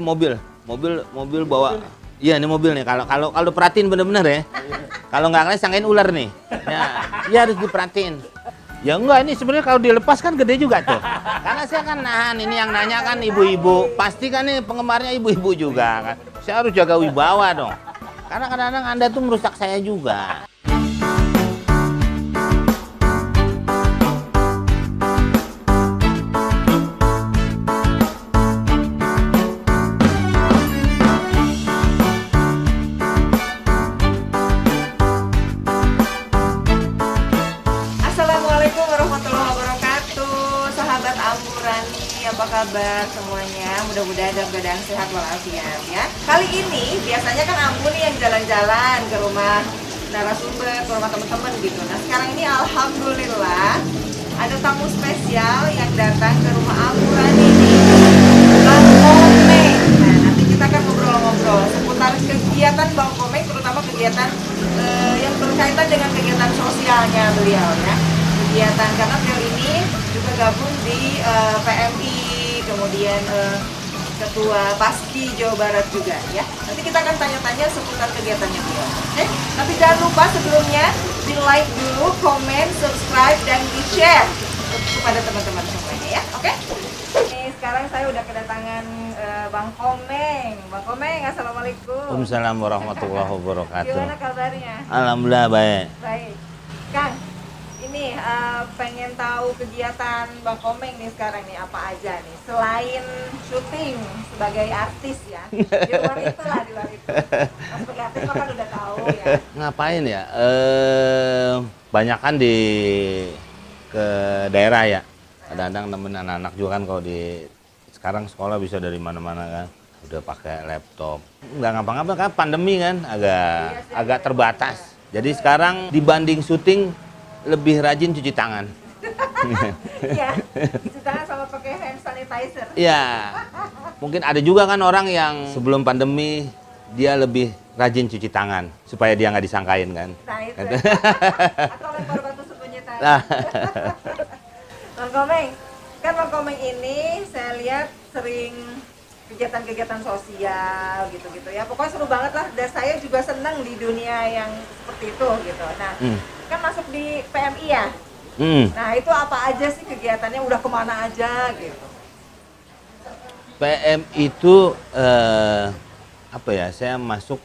mobil bawa. Iya, ini mobil nih. Kalau perhatiin bener-bener ya. Kalau nggak ngeliat sangkain ular nih. Ya, iya harus diperhatiin. Ya enggak, ini sebenarnya kalau dilepas kan gede juga tuh. Karena saya kan nahan, ini yang nanya kan ibu-ibu. Pasti kan nih penggemarnya ibu-ibu juga kan. Saya harus jaga wibawa dong. Karena kadang-kadang Anda tuh merusak saya juga. Apa kabar semuanya? Mudah-mudahan dalam keadaan sehat walafiat ya. Kali ini biasanya kan Ambu nih yang jalan-jalan ke rumah narasumber, ke rumah teman-teman gitu. Nah sekarang ini alhamdulillah ada tamu spesial yang datang ke rumah Ambu Rani nih, Bang Komeng. Nah nanti kita akan ngobrol-ngobrol seputar kegiatan Bang Komeng, terutama kegiatan yang berkaitan dengan kegiatan sosialnya beliau ya. Kegiatan karena beliau ini juga gabung di PMI, kemudian Ketua Paski Jawa Barat juga ya. Nanti kita akan tanya-tanya seputar kegiatannya beliau. Oke? Tapi jangan lupa sebelumnya di like dulu, komen, subscribe, dan di share kepada teman-teman semuanya ya. Oke? Nih sekarang saya udah kedatangan Bang Komeng. Bang Komeng, assalamualaikum. Waalaikumsalam warahmatullahi wabarakatuh. Gimana kabarnya? Alhamdulillah baik. Baik. Kang, ini pengen tahu kegiatan Bang Komeng nih sekarang nih apa aja nih selain syuting sebagai artis ya, di luar itu lah, di luar itu. Nah, sebagai artis kan udah tahu ya. Ngapain ya? Banyak kan ke daerah ya. Kadang-kadang temen anak-anak juga kan kalau sekarang sekolah bisa dari mana-mana kan. Udah pakai laptop. Nggak ngapa-ngapa kan pandemi kan agak terbatas. Jadi sekarang dibanding syuting lebih rajin cuci tangan. Iya, cuci tangan sama pakai hand sanitizer. Iya. Mungkin ada juga kan orang yang sebelum pandemi dia lebih rajin cuci tangan supaya dia nggak disangkain kan. Nah itu. Atau lempar batu semuanya tadi. Bang Komeng, kan Bang Komeng ini saya lihat sering kegiatan-kegiatan sosial gitu-gitu ya. Pokoknya seru banget lah. Dan saya juga senang di dunia yang seperti itu gitu. Nah, kan masuk di PMI ya. Nah, itu apa aja sih kegiatannya? Udah kemana aja gitu? PM itu apa ya? Saya masuk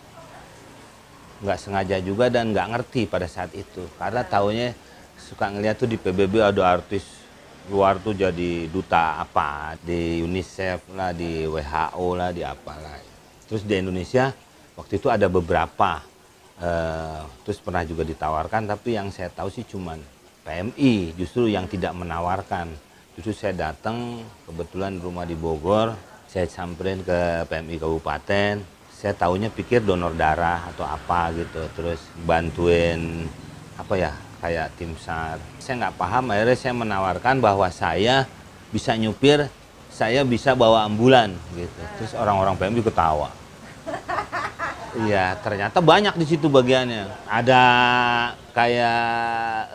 nggak sengaja juga dan nggak ngerti pada saat itu. Karena taunya suka ngeliat tuh di PBB ada artis luar tuh jadi duta apa, di UNICEF lah, di WHO lah, di apalah. Terus di Indonesia waktu itu ada beberapa, terus pernah juga ditawarkan, tapi yang saya tahu sih cuman PMI justru yang tidak menawarkan. Justru saya datang, kebetulan rumah di Bogor, saya samperin ke PMI Kabupaten, saya taunya pikir donor darah atau apa gitu, terus bantuin apa ya, kayak tim SAR. Saya nggak paham, akhirnya saya menawarkan bahwa saya bisa nyupir, saya bisa bawa ambulan gitu. Terus orang-orang PMI ketawa. Iya, ternyata banyak di situ bagiannya. Ada kayak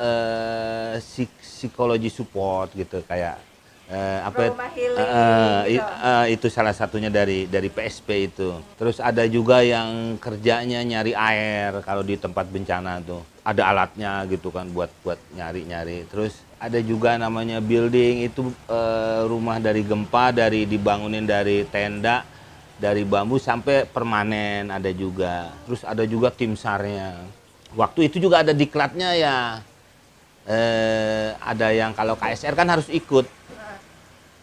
psikologi support gitu, kayak apa itu salah satunya dari PSP itu. Terus ada juga yang kerjanya nyari air kalau di tempat bencana tuh. Ada alatnya gitu kan buat nyari-nyari. Terus ada juga namanya building itu rumah dari gempa, dibangunin dari tenda, dari bambu sampai permanen ada juga. Terus ada juga tim SAR-nya. Waktu itu juga ada diklatnya ya. Ada yang kalau KSR kan harus ikut.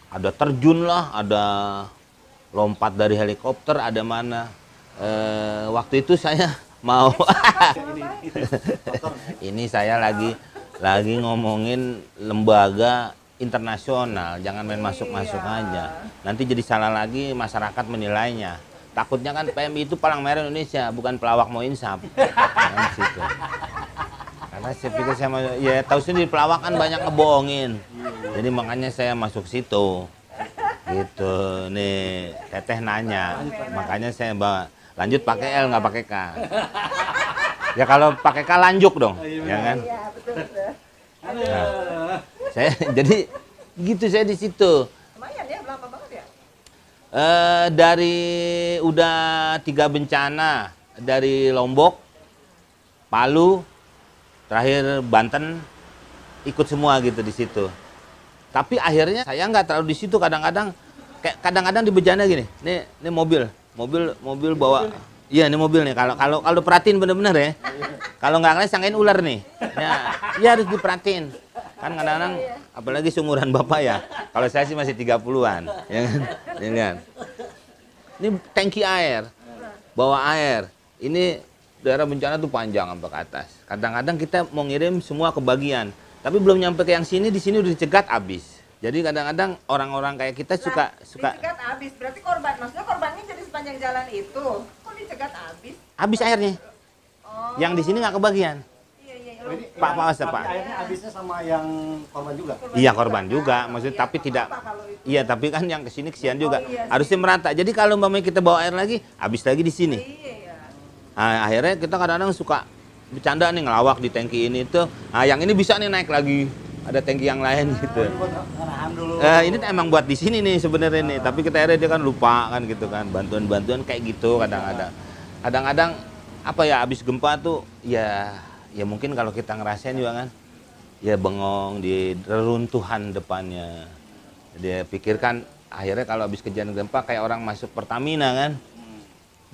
Ada terjun lah, ada lompat dari helikopter, ada mana. Waktu itu saya mau ini saya lagi ngomongin lembaga internasional, jangan main masuk-masuk aja. Nanti jadi salah lagi, masyarakat menilainya. Takutnya kan PMI itu palang merah Indonesia, bukan pelawak mau insaf. Kan situ. Karena saya pikir saya ya tahu sendiri pelawak kan banyak ngebohongin. Jadi makanya saya masuk situ. Gitu. Nih, Teteh nanya. Makanya saya bawa lanjut pakai L nggak pakai K. Ya kalau pakai K lanjut dong, ya kan? Iya, betul. Nah, saya jadi gitu saya di situ. Lumayan ya, lama banget ya? Dari udah 3 bencana, dari Lombok, Palu, terakhir Banten, ikut semua gitu di situ. Tapi akhirnya saya nggak terlalu di situ, kadang-kadang di bencana gini. Ini mobil bawa. Iya, ini mobil nih. Kalau perhatiin bener-bener ya. Kalau nggak ngeliat sangkain ular nih. Ya harus diperhatiin. Kan kadang-kadang apalagi seumuran Bapak ya. Kalau saya sih masih 30-an, ya kan? Ya kan? Ini tangki air. Bawa air. Ini daerah bencana tuh panjang sampai ke atas. Kadang-kadang kita mau ngirim semua ke bagian, tapi belum nyampe ke yang sini, di sini udah dicegat habis. Jadi kadang-kadang orang-orang kayak kita suka dicegat habis. Berarti maksudnya korbannya jadi sepanjang jalan itu. Kok dicegat habis? Habis airnya. Oh. Yang di sini nggak kebagian. Iya. Pak, Pak. Airnya habisnya sama yang korban juga? Iya, korban juga. Maksudnya tapi tidak. Iya, tapi kan yang kesini kesian juga. Harusnya merata. Jadi kalau umpamanya kita bawa air lagi, habis lagi di sini. Iya. Nah, akhirnya kita kadang-kadang suka bercanda nih, ngelawak di tangki ini tuh. Nah, yang ini bisa nih naik lagi. Ada tangki yang lain gitu. Ini emang buat di sini nih sebenarnya nih. Tapi kita akhirnya dia kan lupa kan gitu kan. Bantuan-bantuan kayak gitu kadang-kadang. Kadang-kadang apa ya, habis gempa tuh ya mungkin kalau kita ngerasain juga kan. Ya bengong di reruntuhan depannya. Dia pikirkan akhirnya kalau habis kejadian gempa kayak orang masuk Pertamina kan.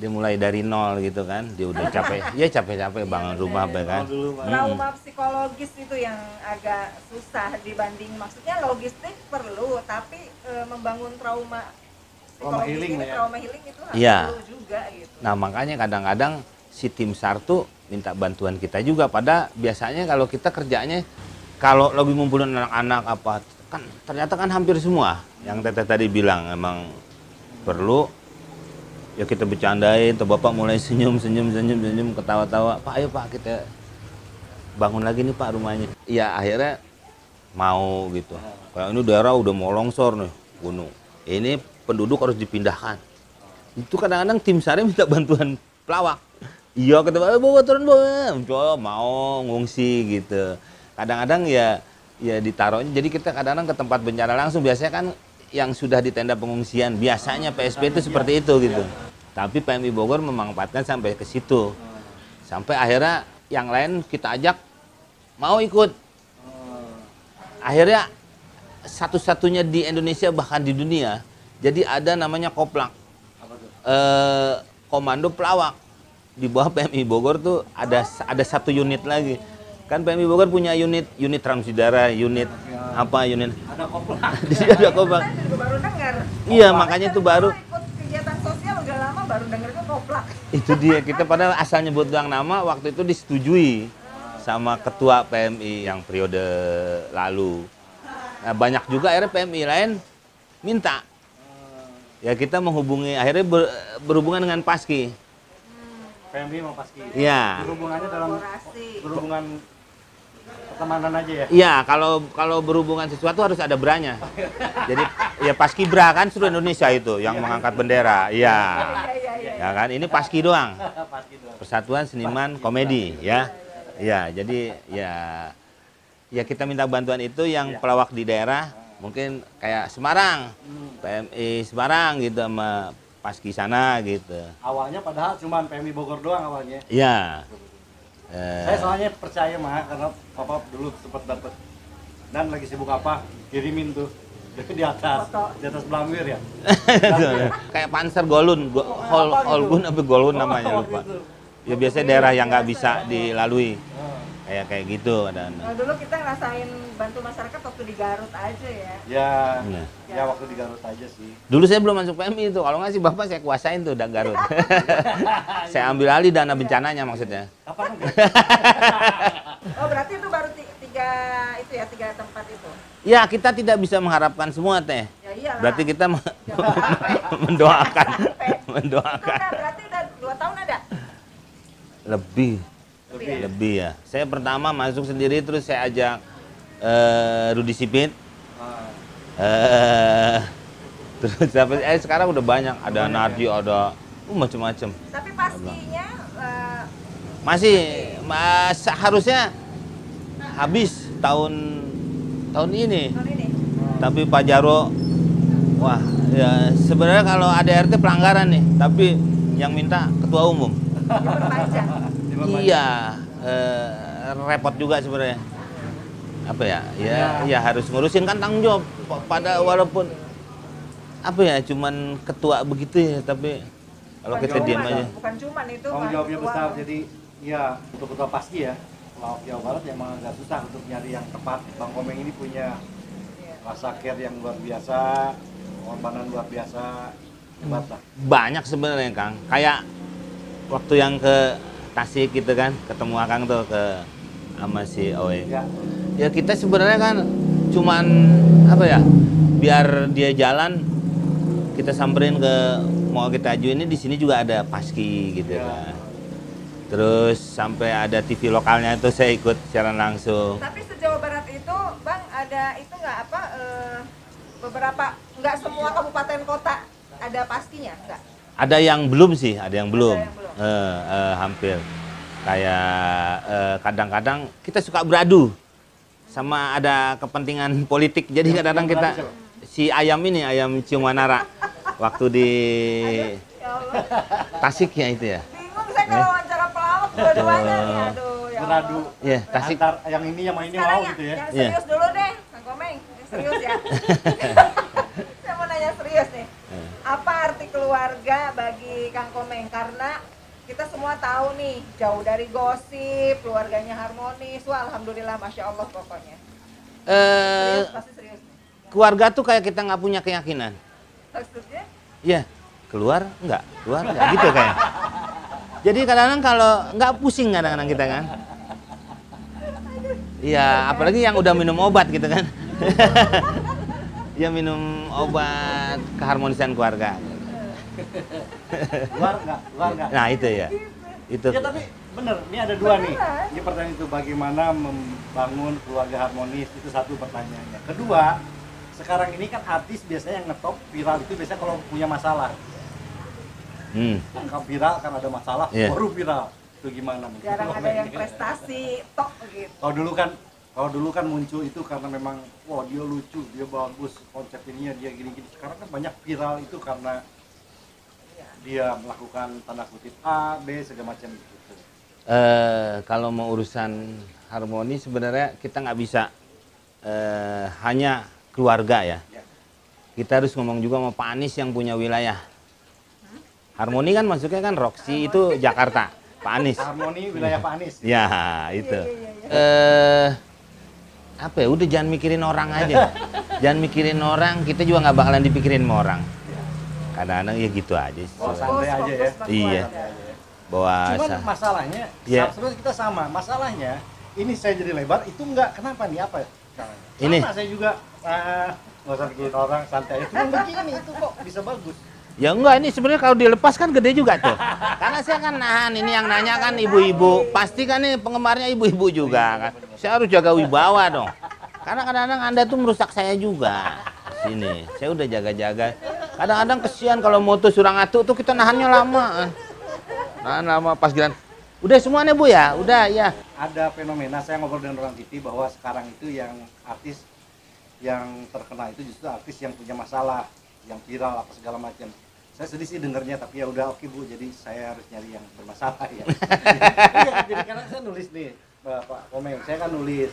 Dia mulai dari nol gitu kan, dia udah capek, ya capek-capek bangun rumah kan. Trauma psikologis itu yang agak susah dibanding, maksudnya logistik perlu, tapi membangun trauma psikologis ini, trauma healing itu harus perlu juga gitu. Nah makanya kadang-kadang si tim SAR tuh minta bantuan kita juga, pada biasanya kalau kita kerjanya, kalau lagi ngumpulin anak-anak apa, kan ternyata kan hampir semua yang Teteh tadi bilang emang perlu. Ya kita bercandain, tuh Bapak mulai senyum, ketawa-tawa. Pak, ayo Pak, kita bangun lagi nih Pak rumahnya. Ya akhirnya mau gitu. Kayak ini daerah udah mau longsor nih, gunung. Ini penduduk harus dipindahkan. Itu kadang-kadang tim SAR minta bantuan pelawak. Iya, kata bawa turun bawa, mau ngungsi gitu. Kadang-kadang ya ditaruhnya. Jadi kita kadang-kadang ke tempat bencana langsung. Biasanya kan yang sudah di tenda pengungsian, biasanya PSP itu seperti itu gitu. Tapi PMI Bogor memanfaatkan sampai ke situ. Sampai akhirnya yang lain kita ajak mau ikut. Akhirnya satu-satunya di Indonesia bahkan di dunia. Jadi ada namanya Koplak. Komando pelawak. Di bawah PMI Bogor tuh ada satu unit lagi. Kan PMI Bogor punya unit transudara, unit unit. Ada Koplak. Di sini ada Koplak. Saya juga baru dengar. Iya, makanya itu baru. Ikut kegiatan sosial udah lama baru dengar itu Koplak. Itu dia, kita padahal asal nyebut doang nama, waktu itu disetujui sama ketua PMI yang periode lalu. Nah, banyak juga akhirnya PMI lain minta. Ya kita menghubungi, akhirnya berhubungan dengan Paski. PMI sama Paski. Iya. Berhubungannya dalam berhubungan pertemanan aja ya? Iya, kalau berhubungan sesuatu harus ada beranya. Jadi ya Paskibra kan seluruh Indonesia itu yang mengangkat bendera. Iya. Ya kan, ini Paski doang. Persatuan Seniman Komedi ya. Iya, jadi ya kita minta bantuan itu yang pelawak di daerah, mungkin kayak Semarang. PMI Semarang gitu sama Paski sana gitu. Awalnya padahal cuma PMI Bogor doang awalnya. Iya. Saya soalnya percaya mah karena Papa dulu sempat dapat dan lagi sibuk apa kirimin tuh di atas Blambir ya. Kayak Panzer Golun, Holgun apa Golun namanya lupa. Ya biasanya daerah yang nggak bisa dilalui. Kayak gitu ada. Nah, dulu kita ngerasain bantu masyarakat waktu di Garut aja ya. Ya waktu di Garut aja sih. Dulu saya belum masuk PMI itu. Kalau nggak sih Bapak saya kuasain tuh dan Garut. Saya ambil alih dana bencananya maksudnya. Kapan? Oh berarti itu baru tiga tempat itu. Ya kita tidak bisa mengharapkan semua teh. Ya iyalah. Berarti kita mendoakan. Berarti udah 2 tahun ada? Lebih ya. Saya pertama masuk sendiri, terus saya ajak Rudi Sipit. Terus sekarang udah banyak, ada Narji, ada macam-macam. Tapi pastinya masih harusnya habis tahun ini. tahun ini. Tapi Pak Jarwo Wah, ya sebenarnya kalau ADRT pelanggaran nih, tapi yang minta ketua umum. Diperpanjang. Iya, repot juga sebenarnya. Apa ya? Ya harus ngurusin kan tanggung jawab. Pada walaupun apa ya, cuman ketua begitu ya, tapi kalau Bukan kita diam cuman, aja. Bukan cuman itu Tanggung jawabnya ketua. besar, jadi ya untuk ketua pasti ya. Laut Jawa Barat emang agak susah untuk nyari yang tepat. Bang Komeng ini punya Iya. rasa care yang luar biasa, pengorbanan luar biasa, hebat lah. Banyak sebenarnya Kang. Kayak waktu yang ke Tasik gitu kan, ketemu Akang tuh ke sama si Owe. Ya, Ya kita sebenarnya kan cuman apa ya, biar dia jalan kita samperin ke mau kita ajuin, ini di sini juga ada Paski gitu Ya. kan. Terus sampai ada TV lokalnya itu saya ikut secara langsung. Tapi se-Jawa Barat itu, Bang, ada itu nggak apa beberapa, nggak semua kabupaten kota ada pastinya, nggak? Ada yang belum sih, ada yang belum. yang belum. Hampir. Kayak kadang-kadang kita suka beradu sama ada kepentingan politik. Jadi kadang-kadang kita si ayam ini, ayam cium wanara waktu di Ya Allah. Tasik ya itu ya. Bingung saya kalau wawancara pelawak dua-duanya nih, aduh ya Allah. beradu. Iya, Tasik. Antar yang ini sama ini Sekarang mau gitu ya. yang Iya. serius dulu deh, Kang Komeng. Yang serius ya. Saya mau nanya serius nih. Apa arti keluarga bagi Kang Komeng? Karena kita semua tahu nih, jauh dari gosip, keluarganya harmonis. Wah, alhamdulillah, masya Allah pokoknya. Eh, Serius, pasti serius nih. keluarga tuh kayak kita nggak punya keyakinan. Maksudnya? Iya, keluar enggak gitu kayak. Jadi kadang-kadang kalau nggak pusing kadang-kadang kita kan. Iya, apalagi yang udah minum obat gitu kan. Dia minum obat keharmonisan keluarga. Luar nggak. Nah itu ya, itu. Ya tapi bener, ini ada dua nih. Beneran. Ini pertanyaan itu bagaimana membangun keluarga harmonis, itu satu pertanyaannya. Kedua, sekarang ini kan artis biasanya yang ngetop viral itu biasanya kalau punya masalah. Kalau viral kan ada masalah, Iya. baru viral. Itu gimana? nih? Jarang ada yang prestasi, tok gitu. Kalau dulu kan muncul itu karena memang wah dia lucu, dia bagus, konsep ininya dia gini-gini. Sekarang kan banyak viral itu karena dia melakukan tanda kutip A, B segala macam gitu. Kalau mau urusan harmoni sebenarnya kita nggak bisa hanya keluarga ya. Ya. Kita harus ngomong juga sama Pak Anies yang punya wilayah. Harmoni kan maksudnya kan Roxy itu Jakarta, Pak Anies. Harmoni wilayah Pak Anies. Ya itu. Iya. Apa ya? Udah jangan mikirin orang aja. Jangan mikirin orang. Kita juga nggak bakalan dipikirin sama orang. Kadang-kadang ya gitu aja. Oh, santai aja ya. sama Iya. keluarga. Bawa Cuman masalahnya, Iya. sebenarnya kita sama. Masalahnya, ini saya jadi lebar, itu enggak, kenapa nih, apa? Sama Ini. saya juga, nggak usah bikin orang santai aja. Cuma begini, itu kok bisa bagus. Ya enggak, ini sebenarnya kalau dilepas kan gede juga tuh. Karena saya kan nahan, ini yang nanya kan ibu-ibu. Pasti kan nih penggemarnya ibu-ibu juga kan. Saya harus jaga wibawa dong. Karena kadang-kadang Anda tuh merusak saya juga. Sini, saya udah jaga-jaga. Kadang-kadang kesian kalau moto Surangatu tuh kita nahannya lama. Nahan lama pas giliran. Udah semuanya Bu ya? Udah ya. Ada fenomena, saya ngobrol dengan orang TV bahwa sekarang itu yang artis yang terkenal itu justru artis yang punya masalah, yang viral apa segala macam. Saya sedih sih dengarnya, tapi ya udah oke Bu, jadi saya harus nyari yang bermasalah ya. Iya, jadi karena saya nulis nih, Pak Komeng, saya kan nulis.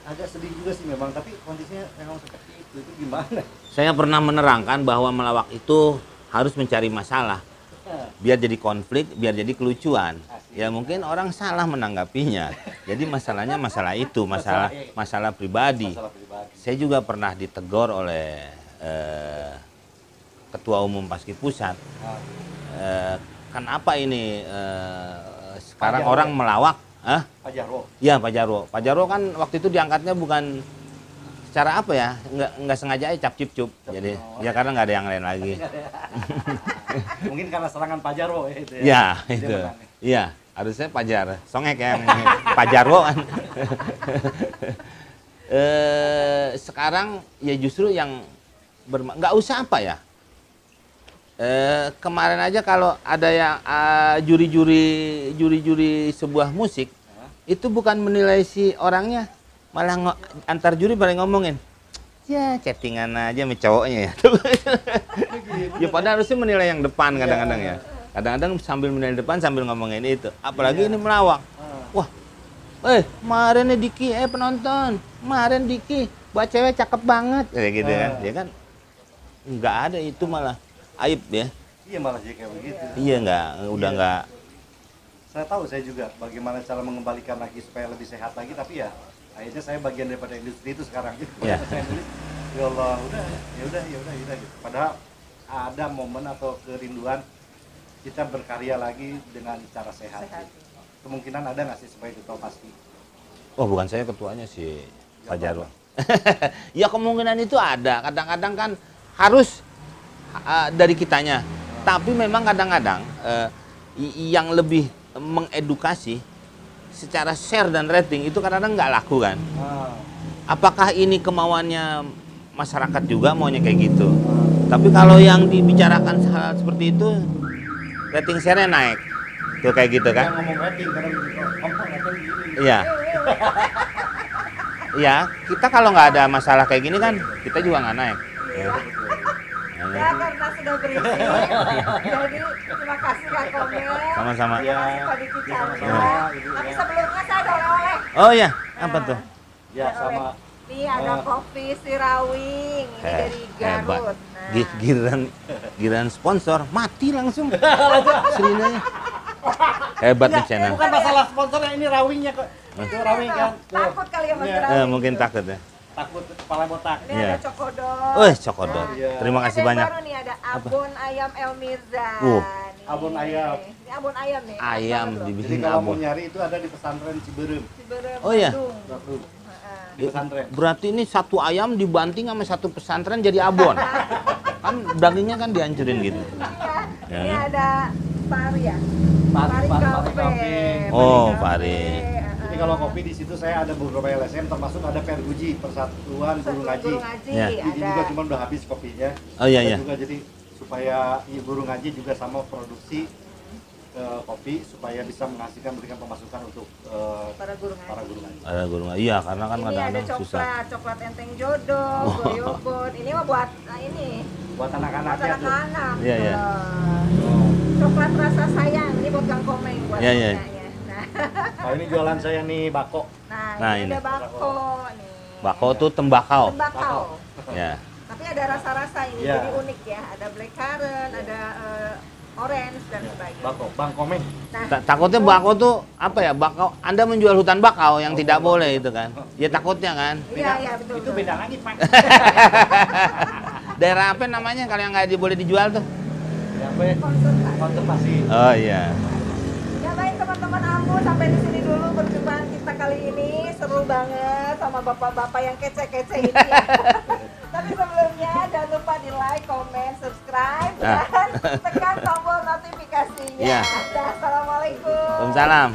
Agak sedih juga sih memang, tapi kondisinya memang seperti itu gimana? Saya pernah menerangkan bahwa melawak itu harus mencari masalah. Biar jadi konflik, biar jadi kelucuan. Ya mungkin orang salah menanggapinya. Jadi masalahnya masalah itu, masalah pribadi. Masalah pribadi. Saya juga pernah ditegur oleh Ketua Umum Paski Pusat. Kenapa ini sekarang Pak Jarwo. orang melawak? Pak Jarwo. Ya Pak Jarwo. Pak Jarwo kan waktu itu diangkatnya bukan secara apa ya, nggak sengaja aja cap cip cup. Jadi ya karena nggak ada yang lain lagi. Mungkin karena serangan Pak Jarwo ya itu ya. Ya Dia itu. menang. Iya harusnya Pajar. Songek yang Pak Jarwo kan. Sekarang ya justru yang nggak usah apa ya. Kemarin aja kalau ada yang juri-juri sebuah musik itu bukan menilai si orangnya, malah antar juri paling ngomongin Ya chattingan aja sama cowoknya ya. Ya padahal harusnya menilai yang depan kadang-kadang ya. Kadang-kadang sambil menilai depan sambil ngomongin itu. Apalagi ini melawak. Wah, kemarin nih Diki, penonton, kemarin Diki, buat cewek cakep banget. Kayak gitu kan. Ya kan nggak ada itu malah aib ya. Iya malah jadi kayak begitu. Iya udah nggak. Saya tahu saya juga bagaimana cara mengembalikan lagi supaya lebih sehat lagi, tapi ya akhirnya saya bagian daripada industri itu sekarang gitu. Iya. Saya nulis, ya Allah, ya udah gitu. Padahal ada momen atau kerinduan kita berkarya lagi dengan cara sehat. Gitu. Kemungkinan ada nggak sih supaya itu tahu pasti? Oh bukan saya ketuanya sih Pak Jarwo. Ya kemungkinan itu ada. Kadang-kadang kan harus dari kitanya. Tapi memang kadang-kadang yang lebih mengedukasi secara share dan rating itu kadang-kadang nggak laku kan. Apakah ini kemauannya masyarakat juga maunya kayak gitu? Tapi kalau yang dibicarakan hal seperti itu, rating share-nya naik. Tuh kayak gitu kan. Yang ngomong rating karena rating gini. Iya. Iya, kita kalau nggak ada masalah kayak gini kan, kita juga nggak naik. Ya. Ya karena sudah berisi, jadi terima kasih Kak Komeng. Sama-sama. Terima kasih Pak Diki Chandra. Ya. Tapi sebelumnya saya ada oleh-oleh. Oh iya, apa tuh? Ya sama. Nih ada kopi Sirawing, ini dari Hebat. Garut. Nah. Giliran sponsor mati langsung. Selinanya. Hebat nih channel. Bukan masalah sponsornya, ini rawingnya kok. Itu rawing kan. Tuh. Takut kali ya Mas Iya. Sirawing. Mungkin takut ya. Takut kepala botak. Ini Iya. ada cokodot. Cokodot. Iya. Terima kasih Ada yang banyak. baru nih ada abon ayam El Mirza. Nih. Abon ayam. Ini abon ayam nih. Ayam Abon loh. Jadi dibikin kalau mau abon. nyari itu ada di pesantren Ciberem. Ciberem, Oh iya. Bandung. Batu. Heeh. Di pesantren. Berarti ini satu ayam dibanting sama satu pesantren jadi abon. Kan dagingnya kan dihancurin gitu. Iya. Ini Ya. ada Pari ya. Pari Cafe. Cafe. Oh, Cafe. Pari. Jadi kalau kopi di situ saya ada beberapa LSM, termasuk ada Perguji, Persatuan Guru Ngaji. Guru Ngaji Ya. Ini ada. juga cuma udah habis kopinya. Oh iya Ada iya. juga jadi supaya Guru Ngaji juga sama produksi kopi supaya bisa menghasilkan berikan pemasukan untuk Para guru ngaji. para guru ngaji. Ada guru nggak? Iya, karena kan Ini ada kadang-kadang susah. coklat enteng jodoh, goyobot. Ini mah buat ini Buat buat anak-anaknya tuh. anak-anak. Iya, iya. Coklat rasa sayang, ini buat Kang Komeng buat Iya, iya. anaknya. Nah, Nah ini jualan saya nih bako. Nah, ini ini. ada bako nih. Bako tuh tembakau. Tembakau. Ya. Tapi ada rasa-rasa ini, Iya. jadi unik ya. Ada blackcurrant, ada orange dan sebagainya. Bako, Bang Komeng. Nah, Takutnya bakau tuh apa ya? Bakau, Anda menjual hutan bakau yang tidak boleh itu kan? Ya takutnya kan. iya iya betul. Itu betul. beda lagi Pak. Daerah apa namanya kalau yang nggak boleh dijual tuh? Ya, apa ya? Konservasi. Konservasi. Oh iya. Ya baik teman-teman Ambu, sampai di sini dulu perjumpaan kita kali ini. Seru banget sama bapak-bapak yang kece-kece ini ya. Tapi sebelumnya jangan lupa di like, komen, subscribe, dan tekan tombol notifikasinya. Iya. Assalamualaikum. Waalaikumsalam.